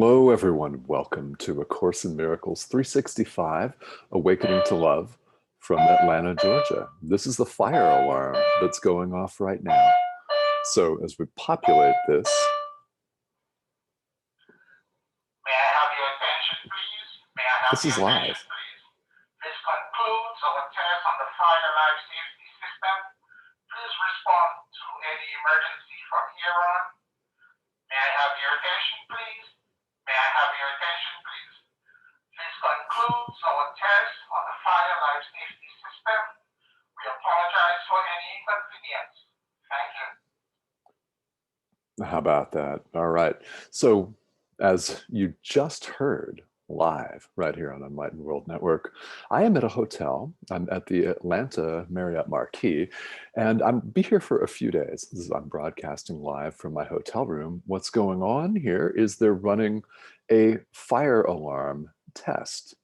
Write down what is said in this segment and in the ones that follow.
Hello, everyone. Welcome to A Course in Miracles 365, Awakening to Love from Atlanta, Georgia. This is the fire alarm that's going off right now. So as we populate this, May I have your attention, please? May I have this is your live. attention, please? This concludes our test on the fire life safety system. Please respond to any emergency from here on. May I have your attention, please? May I have your attention, please? This concludes our test on the fire life safety system. We apologize for any inconvenience. Thank you. How about that? All right. So as you just heard live right here on Enlightened World Network, I am at a hotel. I'm at the Atlanta Marriott Marquis, and I'll be here for a few days. I'm broadcasting live from my hotel room. What's going on here is they're running a fire alarm test.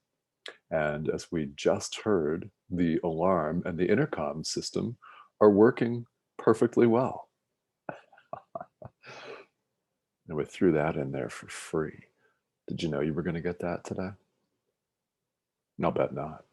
And as we just heard, the alarm and the intercom system are working perfectly well. And we threw that in there for free. Did you know you were going to get that today? I'll bet not.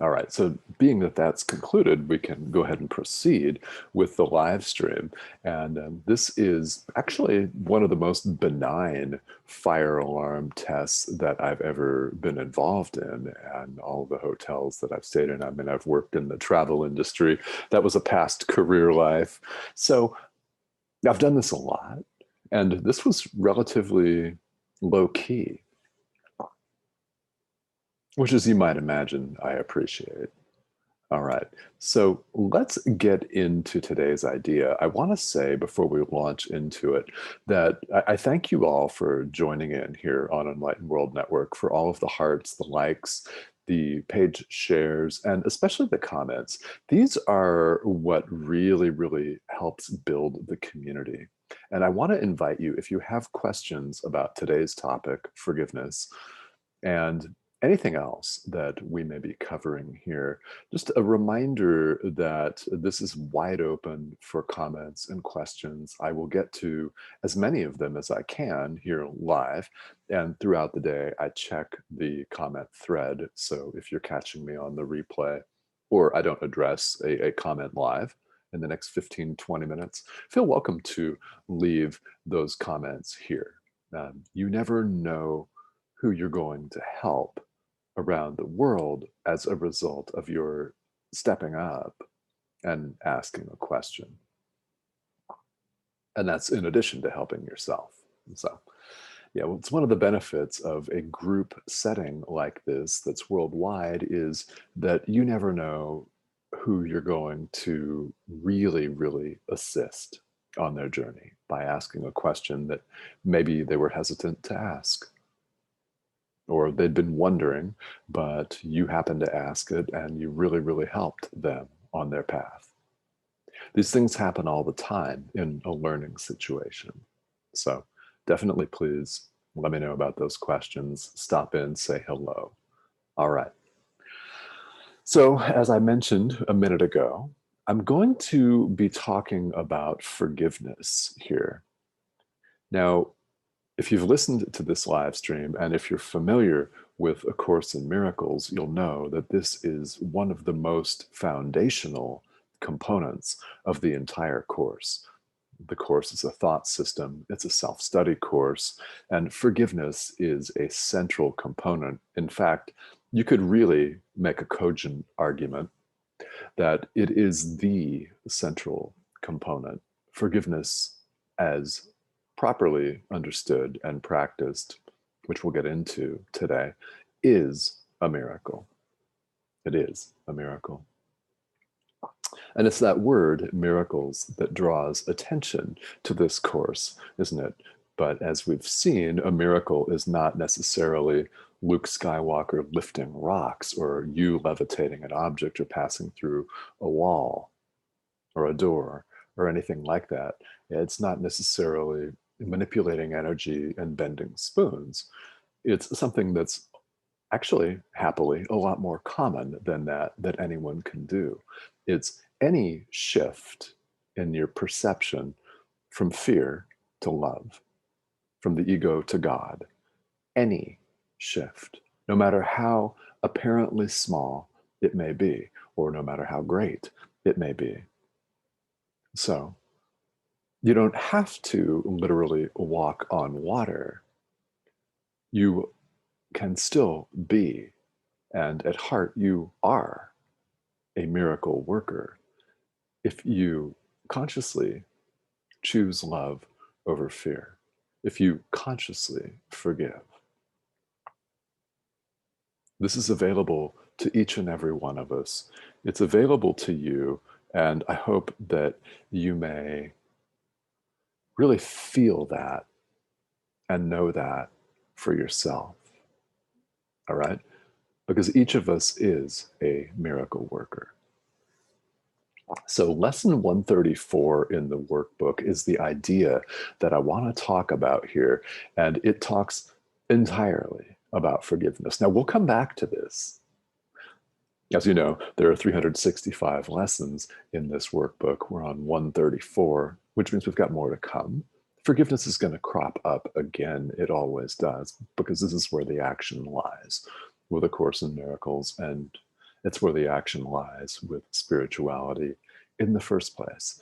All right, so being that that's concluded, we can go ahead and proceed with the live stream. And this is actually one of the most benign fire alarm tests that I've ever been involved in. And all the hotels that I've stayed in, I mean, I've worked in the travel industry. That was a past career life. So I've done this a lot. And this was relatively low key, which, as you might imagine, I appreciate. All right, so let's get into today's idea. I want to say before we launch into it that I thank you all for joining in here on Enlightened World Network, for all of the hearts, the likes, the page shares, and especially the comments. These are what really, really helps build the community. And I want to invite you, if you have questions about today's topic, forgiveness, and anything else that we may be covering here, just a reminder that this is wide open for comments and questions. I will get to as many of them as I can here live. And throughout the day, I check the comment thread. So if you're catching me on the replay, or I don't address a comment live in the next 15, 20 minutes, feel welcome to leave those comments here. You never know who you're going to help around the world as a result of your stepping up and asking a question. And that's in addition to helping yourself. So, yeah, well, it's one of the benefits of a group setting like this that's worldwide, is that you never know who you're going to really, really assist on their journey by asking a question that maybe they were hesitant to ask, or they'd been wondering, but you happened to ask it and you really, really helped them on their path. These things happen all the time in a learning situation. So definitely please let me know about those questions. Stop in, say hello. All right. So as I mentioned a minute ago, I'm going to be talking about forgiveness here. Now, if you've listened to this live stream, and if you're familiar with A Course in Miracles, you'll know that this is one of the most foundational components of the entire course. The course is a thought system, it's a self-study course, and forgiveness is a central component. In fact, you could really make a cogent argument that it is the central component. Forgiveness, as properly understood and practiced, which we'll get into today, is a miracle. It is a miracle. And it's that word, miracles, that draws attention to this course, isn't it? But as we've seen, a miracle is not necessarily Luke Skywalker lifting rocks, or you levitating an object, or passing through a wall or a door or anything like that. It's not necessarily manipulating energy and bending spoons. It's something that's actually, happily, a lot more common than that anyone can do. It's any shift in your perception from fear to love, from the ego to God, any shift, no matter how apparently small it may be, or no matter how great it may be. So you don't have to literally walk on water. You can still be, and at heart, you are a miracle worker if you consciously choose love over fear, if you consciously forgive. This is available to each and every one of us. It's available to you, and I hope that you may really feel that and know that for yourself. All right? Because each of us is a miracle worker. So, lesson 134 in the workbook is the idea that I want to talk about here, and it talks entirely about forgiveness. Now, we'll come back to this. As you know, there are 365 lessons in this workbook. We're on 134, which means we've got more to come. Forgiveness is going to crop up again. It always does, because this is where the action lies with A Course in Miracles, and it's where the action lies with spirituality in the first place.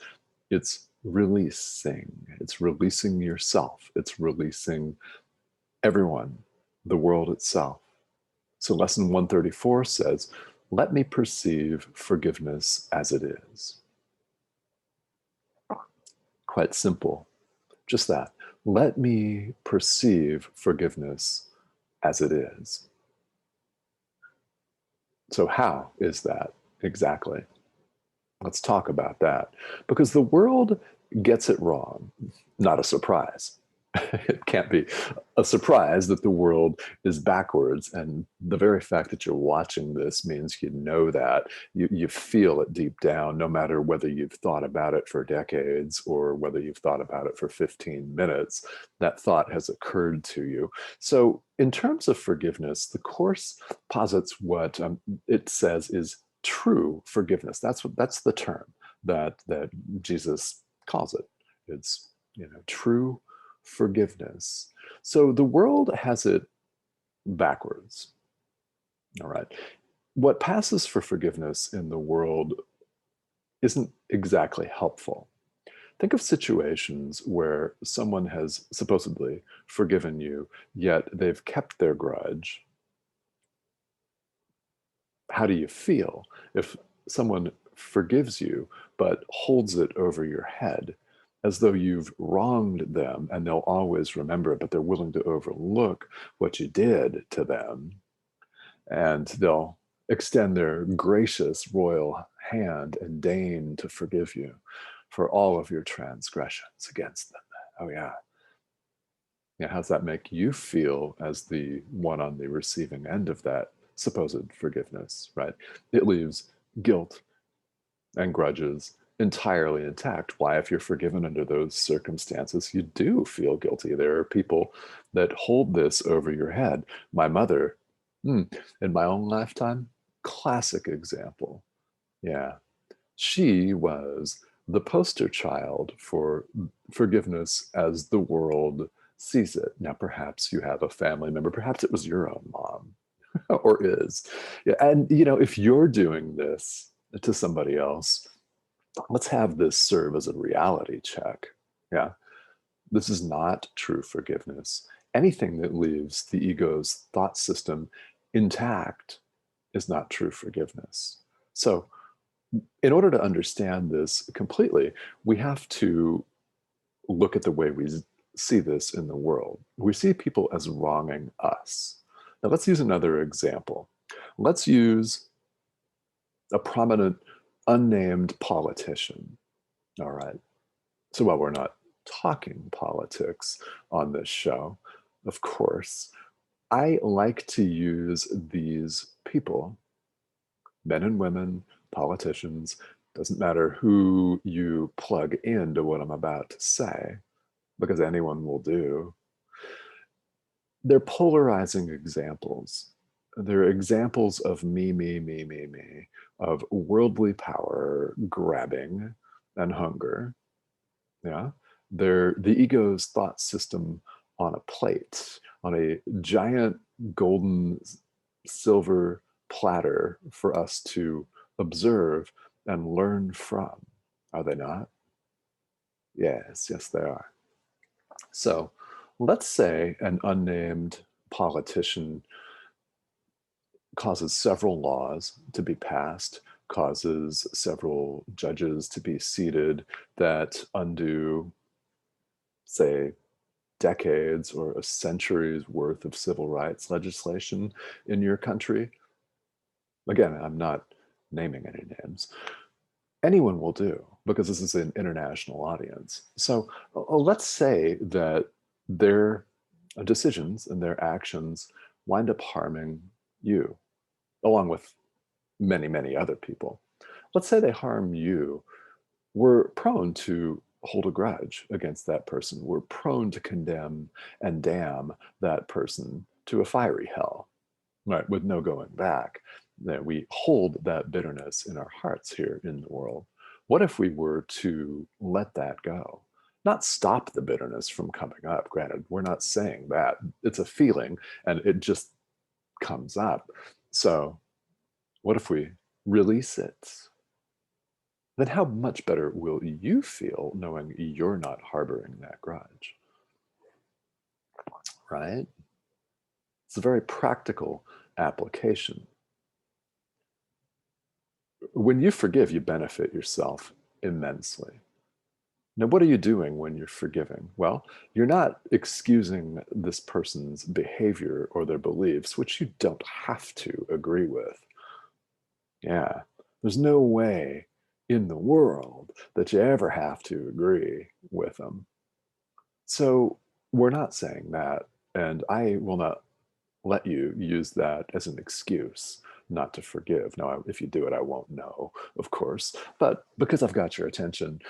It's releasing. It's releasing yourself. It's releasing everyone, the world itself. So lesson 134 says, let me perceive forgiveness as it is. Quite simple. Just that. Let me perceive forgiveness as it is. So how is that exactly? Let's talk about that. Because the world gets it wrong. Not a surprise. It can't be a surprise that the world is backwards. And the very fact that you're watching this means you know that. You feel it deep down, no matter whether you've thought about it for decades or whether you've thought about it for 15 minutes. That thought has occurred to you. So in terms of forgiveness, the Course posits what it says is true forgiveness. That's the term that Jesus calls it. It's true forgiveness. So the world has it backwards. All right. What passes for forgiveness in the world isn't exactly helpful. Think of situations where someone has supposedly forgiven you, yet they've kept their grudge. How do you feel if someone forgives you but holds it over your head as though you've wronged them, and they'll always remember it, but they're willing to overlook what you did to them, and they'll extend their gracious royal hand and deign to forgive you for all of your transgressions against them? Oh yeah. Yeah, how's that make you feel as the one on the receiving end of that supposed forgiveness, right? It leaves guilt and grudges entirely intact. Why, if you're forgiven under those circumstances, you do feel guilty. There are people that hold this over your head. My mother, in my own lifetime, classic example. Yeah. She was the poster child for forgiveness as the world sees it. Now, perhaps you have a family member, perhaps it was your own mom or is. Yeah, and if you're doing this to somebody else, let's have this serve as a reality check. Yeah, this is not true forgiveness. Anything that leaves the ego's thought system intact is not true forgiveness. So, in order to understand this completely, we have to look at the way we see this in the world. We see people as wronging us. Now, let's use another example. Let's use a prominent, unnamed politician. All right. So while we're not talking politics on this show, of course, I like to use these people, men and women, politicians, doesn't matter who you plug into what I'm about to say, because anyone will do. They're polarizing examples. They're examples of me, of worldly power grabbing and hunger. Yeah. They're the ego's thought system on a plate. on a giant golden silver platter for us to observe and learn from, are they not? Yes, yes, they are. So let's say an unnamed politician causes several laws to be passed, causes several judges to be seated that undo, say, decades or a century's worth of civil rights legislation in your country. Again, I'm not naming any names. Anyone will do because this is an international audience. So let's say that their decisions and their actions wind up harming you, along with many, many other people. Let's say they harm you. We're prone to hold a grudge against that person. We're prone to condemn and damn that person to a fiery hell, right, with no going back. That we hold that bitterness in our hearts here in the world. What if we were to let that go? Not stop the bitterness from coming up. Granted, we're not saying that. It's a feeling and it just comes up. So, what if we release it? Then how much better will you feel knowing you're not harboring that grudge? Right? It's a very practical application. When you forgive, you benefit yourself immensely. Now, what are you doing when you're forgiving? Well, you're not excusing this person's behavior or their beliefs, which you don't have to agree with. Yeah, there's no way in the world that you ever have to agree with them. So we're not saying that, and I will not let you use that as an excuse not to forgive. Now, if you do it, I won't know, of course, but because I've got your attention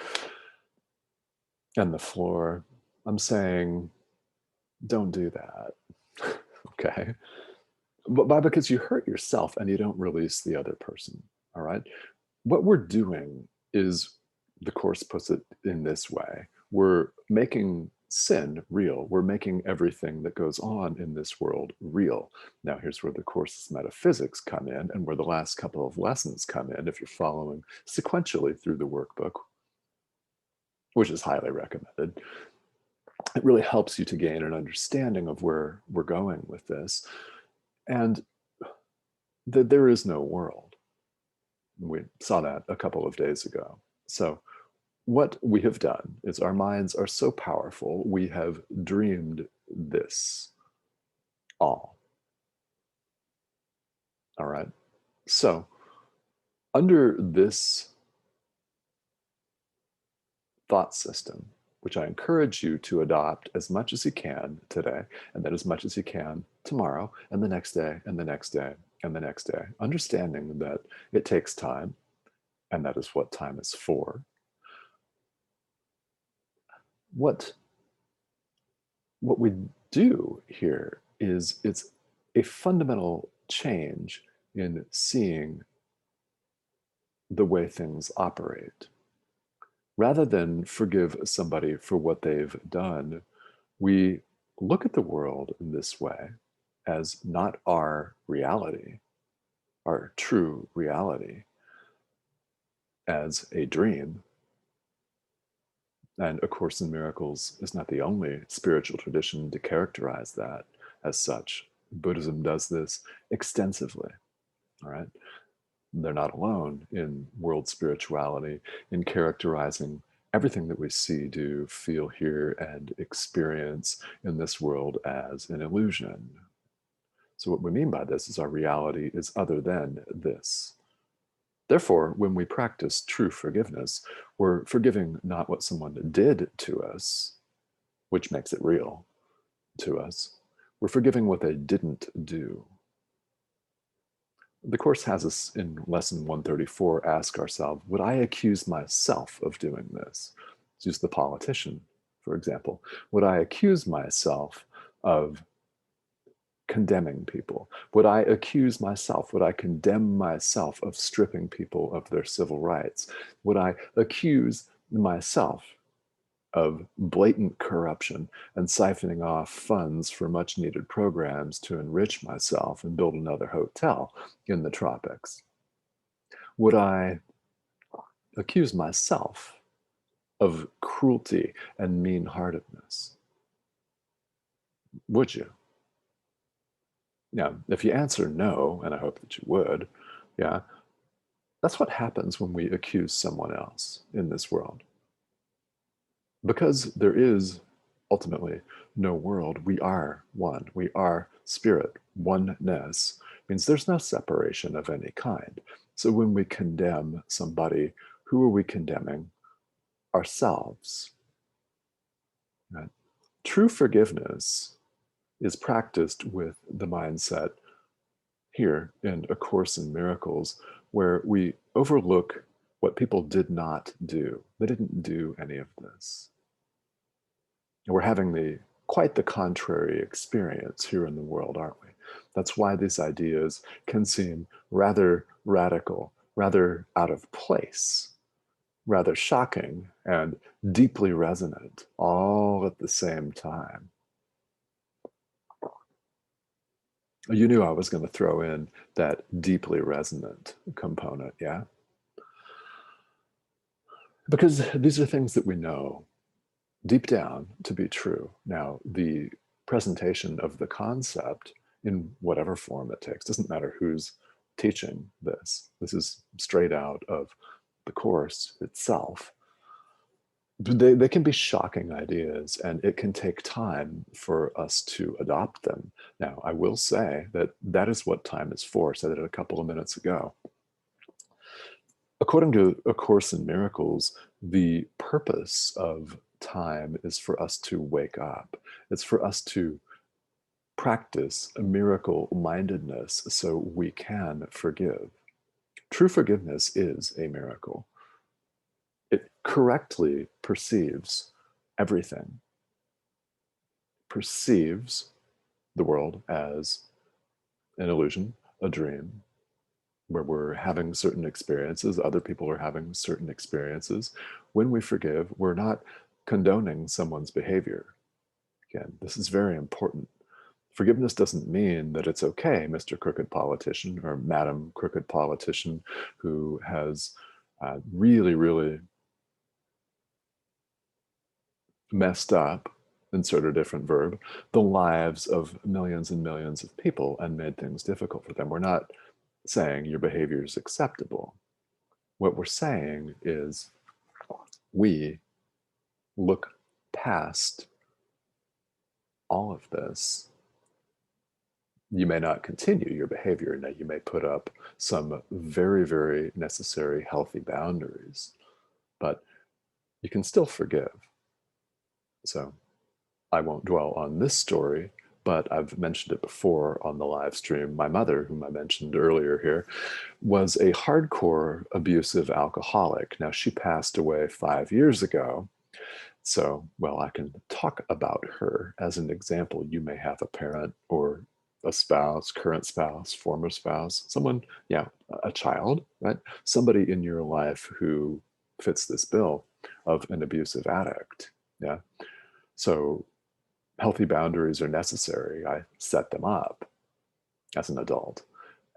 and the floor, I'm saying, don't do that. Okay? But because you hurt yourself and you don't release the other person. All right? What we're doing is, the Course puts it in this way, we're making sin real. We're making everything that goes on in this world real. Now, here's where the Course's metaphysics come in and where the last couple of lessons come in if you're following sequentially through the workbook, which is highly recommended. It really helps you to gain an understanding of where we're going with this. And there is no world. We saw that a couple of days ago. So what we have done is our minds are so powerful, we have dreamed this all. All right. So under this thought system, which I encourage you to adopt as much as you can today, and then as much as you can tomorrow, and the next day, and the next day, and the next day, understanding that it takes time, and that is what time is for. What we do here is it's a fundamental change in seeing the way things operate. Rather than forgive somebody for what they've done, we look at the world in this way as not our reality, our true reality, as a dream. And A Course in Miracles is not the only spiritual tradition to characterize that as such. Buddhism does this extensively, all right? They're not alone in world spirituality in characterizing everything that we see, do, feel, hear, and experience in this world as an illusion. So what we mean by this is our reality is other than this. Therefore, when we practice true forgiveness, we're forgiving not what someone did to us, which makes it real to us. We're forgiving what they didn't do. The Course has us in lesson 134 ask ourselves, would I accuse myself of doing this? Let's use the politician, for example. Would I accuse myself of condemning people? Would I accuse myself? Would I condemn myself of stripping people of their civil rights? Would I accuse myself of blatant corruption and siphoning off funds for much needed programs to enrich myself and build another hotel in the tropics? Would I accuse myself of cruelty and mean-heartedness? Would you? Now, if you answer no, and I hope that you would, yeah, that's what happens when we accuse someone else in this world. Because there is ultimately no world, we are one. We are spirit. Oneness means there's no separation of any kind. So when we condemn somebody, who are we condemning? Ourselves. Right? True forgiveness is practiced with the mindset here in A Course in Miracles, where we overlook what people did not do. They didn't do any of this. And we're having quite the contrary experience here in the world, aren't we? That's why these ideas can seem rather radical, rather out of place, rather shocking, and deeply resonant all at the same time. You knew I was going to throw in that deeply resonant component, yeah? Because these are things that we know deep down to be true. Now, the presentation of the concept in whatever form it takes, doesn't matter who's teaching this. This is straight out of the Course itself. They can be shocking ideas, and it can take time for us to adopt them. Now, I will say that that is what time is for. I said it a couple of minutes ago. According to A Course in Miracles, the purpose of time is for us to wake up. It's for us to practice a miracle mindedness so we can forgive. True forgiveness is a miracle. It correctly perceives everything, perceives the world as an illusion, a dream, where we're having certain experiences, other people are having certain experiences. When we forgive, we're not condoning someone's behavior. Again, this is very important. Forgiveness doesn't mean that it's okay, Mr. Crooked Politician or Madam Crooked Politician, who has really, really messed up, insert a different verb, the lives of millions and millions of people and made things difficult for them. We're not saying your behavior is acceptable. What we're saying is we look past all of this. You may not continue your behavior. Now, you may put up some very, very necessary, healthy boundaries, but you can still forgive. So I won't dwell on this story, but I've mentioned it before on the live stream. My mother, whom I mentioned earlier here, was a hardcore abusive alcoholic. Now, she passed away 5 years ago. So, well, I can talk about her as an example. You may have a parent or a spouse, current spouse, former spouse, someone, yeah, a child, right? Somebody in your life who fits this bill of an abusive addict, yeah? So healthy boundaries are necessary. I set them up as an adult.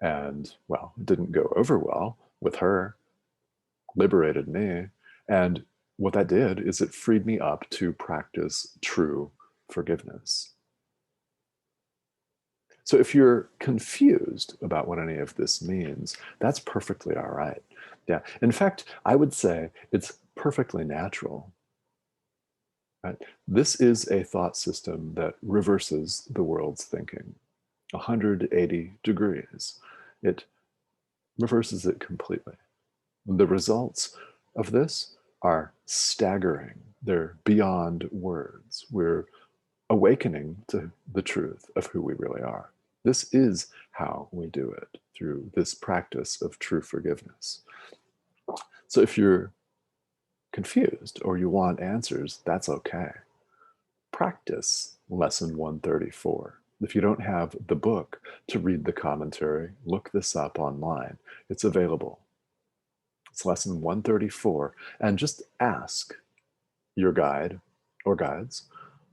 And, well, it didn't go over well with her, liberated me. And what that did is it freed me up to practice true forgiveness. So if you're confused about what any of this means, that's perfectly all right. Yeah. In fact, I would say it's perfectly natural. Right? This is a thought system that reverses the world's thinking 180 degrees. It reverses it completely. The results of this are staggering. They're beyond words. We're awakening to the truth of who we really are. This is how we do it, through this practice of true forgiveness. So if you're confused or you want answers, that's okay. Practice lesson 134. If you don't have the book to read the commentary, look this up online. It's available. It's lesson 134. And just ask, your guide or guides.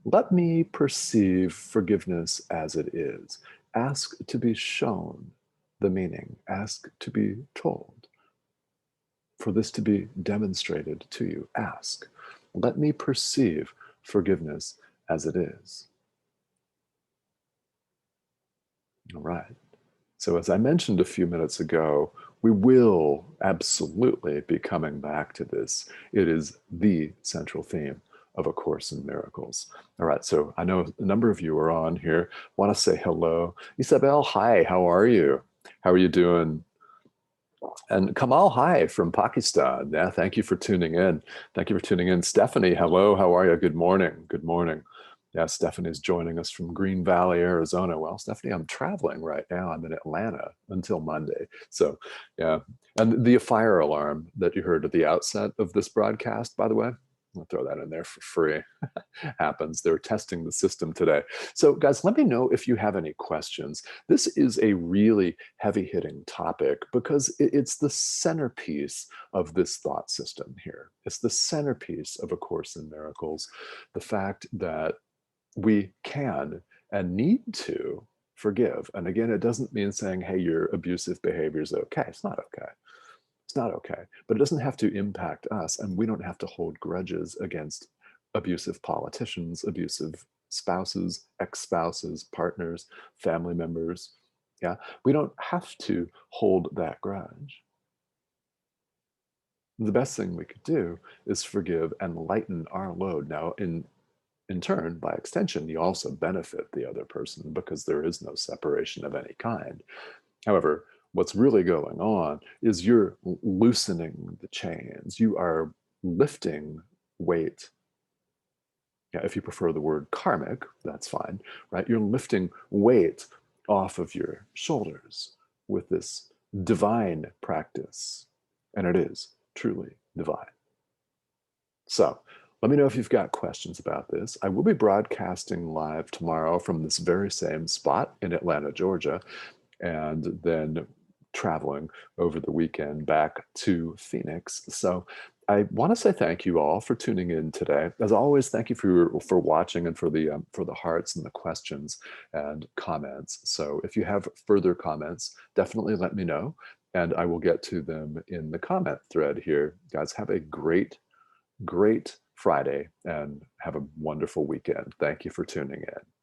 Let me perceive forgiveness as it is. Ask to be shown the meaning. Ask to be told. For this to be demonstrated to you, ask. Let me perceive forgiveness as it is. All right. So, as I mentioned a few minutes ago, we will absolutely be coming back to this. It is the central theme of A Course in Miracles. All right, so I know a number of you are on here. Want to say hello. Isabel, hi, how are you? How are you doing? And Kamal, hi from Pakistan. Yeah, thank you for tuning in. Thank you for tuning in. Stephanie, hello, how are you? Good morning. Good morning. Yeah, Stephanie's joining us from Green Valley, Arizona. Well, Stephanie, I'm traveling right now. I'm in Atlanta until Monday. So, yeah. And the fire alarm that you heard at the outset of this broadcast, by the way, I'll throw that in there for free. Happens. They're testing the system today. So, guys, let me know if you have any questions. This is a really heavy hitting topic because it's the centerpiece of this thought system here. It's the centerpiece of A Course in Miracles. The fact that we can and need to forgive. And again, it doesn't mean saying, hey, your abusive behavior is okay. It's not okay. It's not okay. But it doesn't have to impact us. And we don't have to hold grudges against abusive politicians, abusive spouses, ex-spouses, partners, family members. Yeah. We don't have to hold that grudge. The best thing we could do is forgive and lighten our load. Now, in turn, by extension, you also benefit the other person because there is no separation of any kind. However, what's really going on is you're loosening the chains. You are lifting weight. Yeah, if you prefer the word karmic, that's fine, right? You're lifting weight off of your shoulders with this divine practice. And it is truly divine. So let me know if you've got questions about this. I will be broadcasting live tomorrow from this very same spot in Atlanta, Georgia, and then traveling over the weekend back to Phoenix. So I want to say thank you all for tuning in today. As always, thank you for watching and for the hearts and the questions and comments. So if you have further comments, definitely let me know, and I will get to them in the comment thread here. Guys, have a great Friday and have a wonderful weekend. Thank you for tuning in.